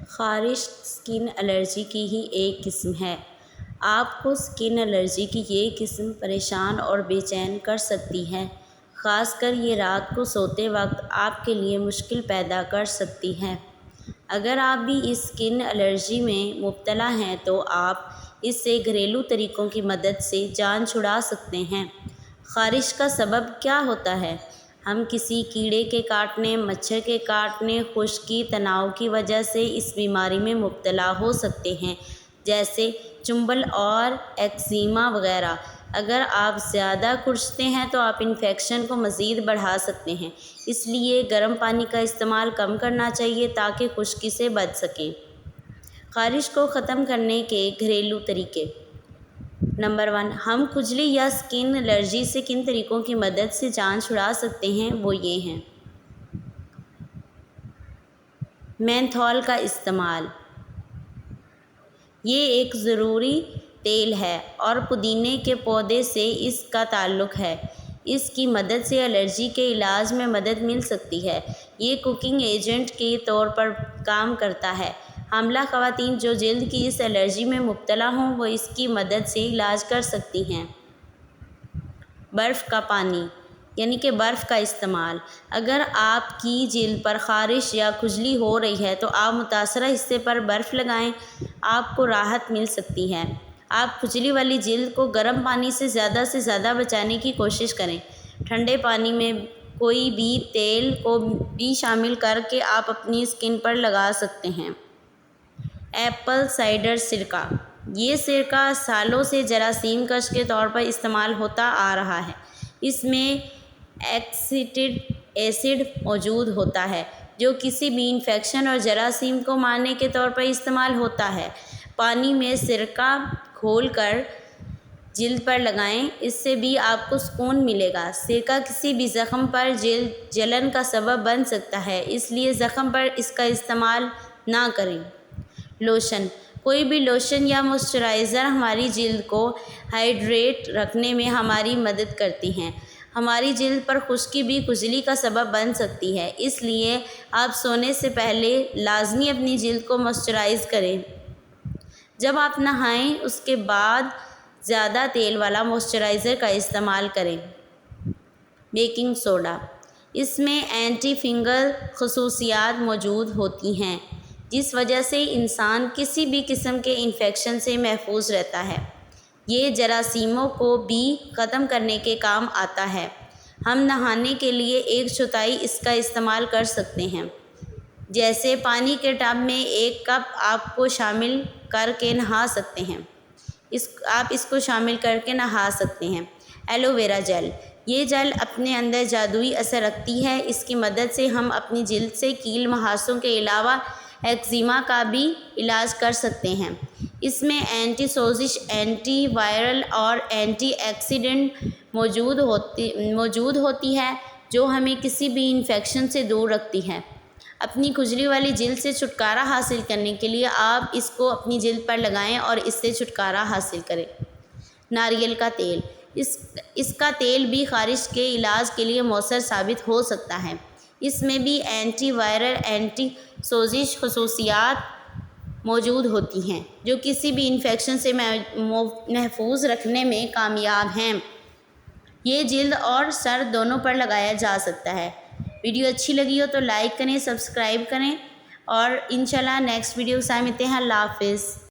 خارش skin allergy کی ہی ایک قسم ہے۔ آپ کو اسکن الرجی کی یہ قسم پریشان اور بے چین کر سکتی ہے، خاص کر یہ رات کو سوتے وقت آپ کے لیے مشکل پیدا کر سکتی ہے۔ اگر آپ بھی اس اسکن الرجی میں مبتلا ہیں تو آپ اس سے گھریلو طریقوں کی مدد سے جان چھڑا سکتے ہیں۔ خارش کا سبب کیا ہوتا ہے؟ ہم کسی کیڑے کے کاٹنے، مچھر کے کاٹنے، خشکی، تناؤ کی وجہ سے اس بیماری میں مبتلا ہو سکتے ہیں، جیسے چنبل اور ایکزیما وغیرہ۔ اگر آپ زیادہ کھرچتے ہیں تو آپ انفیکشن کو مزید بڑھا سکتے ہیں، اس لیے گرم پانی کا استعمال کم کرنا چاہیے تاکہ خشکی سے بچ سکیں۔ خارش کو ختم کرنے کے گھریلو طریقے۔ نمبر 1، ہم کھجلی یا اسکن الرجی سے کن طریقوں کی مدد سے جان چھڑا سکتے ہیں وہ یہ ہیں۔ مینتھول کا استعمال۔ یہ ایک ضروری تیل ہے اور پودینے کے پودے سے اس کا تعلق ہے۔ اس کی مدد سے الرجی کے علاج میں مدد مل سکتی ہے۔ یہ کوکنگ ایجنٹ کے طور پر کام کرتا ہے۔ حاملہ خواتین جو جلد کی اس الرجی میں مبتلا ہوں وہ اس کی مدد سے علاج کر سکتی ہیں۔ برف کا پانی یعنی کہ برف کا استعمال۔ اگر آپ کی جلد پر خارش یا کھجلی ہو رہی ہے تو آپ متاثرہ حصے پر برف لگائیں، آپ کو راحت مل سکتی ہے۔ آپ کھجلی والی جلد کو گرم پانی سے زیادہ بچانے کی کوشش کریں۔ ٹھنڈے پانی میں کوئی بھی تیل کو بھی شامل کر کے آپ اپنی اسکن پر لگا سکتے ہیں۔ ایپل سائڈر سرکہ۔ یہ سرکہ سالوں سے جراثیم کش کے طور پر استعمال ہوتا آ رہا ہے۔ اس میں ایسیٹک ایسڈ موجود ہوتا ہے جو کسی بھی انفیکشن اور جراثیم کو مارنے کے طور پر استعمال ہوتا ہے۔ پانی میں سرکہ گھول کر جلد پر لگائیں، اس سے بھی آپ کو سکون ملے گا۔ سرکہ کسی بھی زخم پر جلد جلن کا سبب بن سکتا ہے، اس لیے زخم پر اس کا استعمال نہ کریں۔ لوشن۔ کوئی بھی لوشن یا موئسچرائزر ہماری جلد کو ہائیڈریٹ رکھنے میں ہماری مدد کرتی ہیں۔ ہماری جلد پر خشکی بھی کھجلی کا سبب بن سکتی ہے، اس لیے آپ سونے سے پہلے لازمی اپنی جلد کو موئسچرائز کریں۔ جب آپ نہائیں اس کے بعد زیادہ تیل والا موئسچرائزر کا استعمال کریں۔ Baking soda. اس میں اینٹی فنگل خصوصیات موجود ہوتی ہیں جس وجہ سے انسان کسی بھی قسم کے انفیکشن سے محفوظ رہتا ہے۔ یہ جراثیموں کو بھی ختم کرنے کے کام آتا ہے۔ ہم نہانے کے لیے 1/4 اس کا استعمال کر سکتے ہیں، جیسے پانی کے ٹب میں 1 کپ آپ کو شامل کر کے نہا سکتے ہیں۔ آپ اس کو شامل کر کے نہا سکتے ہیں۔ Aloe vera gel. یہ جیل اپنے اندر جادوئی اثر رکھتی ہے۔ اس کی مدد سے ہم اپنی جلد سے کیل مہاسوں کے علاوہ ایکزیما کا بھی علاج کر سکتے ہیں۔ اس میں اینٹی سوزش، اینٹی وائرل اور اینٹی آکسیڈنٹ موجود ہوتی ہے جو ہمیں کسی بھی انفیکشن سے دور رکھتی ہے۔ اپنی کھجلی والی جلد سے چھٹکارا حاصل کرنے کے لیے آپ اس کو اپنی جلد پر لگائیں اور اس سے چھٹکارا حاصل کریں۔ ناریل کا تیل۔ اس کا تیل بھی خارش کے علاج کے لیے مؤثر ثابت ہو سکتا ہے۔ اس میں بھی اینٹی وائرل، اینٹی سوزش خصوصیات موجود ہوتی ہیں جو کسی بھی انفیکشن سے محفوظ رکھنے میں کامیاب ہیں۔ یہ جلد اور سر دونوں پر لگایا جا سکتا ہے۔ ویڈیو اچھی لگی ہو تو لائک کریں، سبسکرائب کریں اور انشاءاللہ نیکسٹ ویڈیو کے ساتھ ملتے ہیں۔ اللہ حافظ۔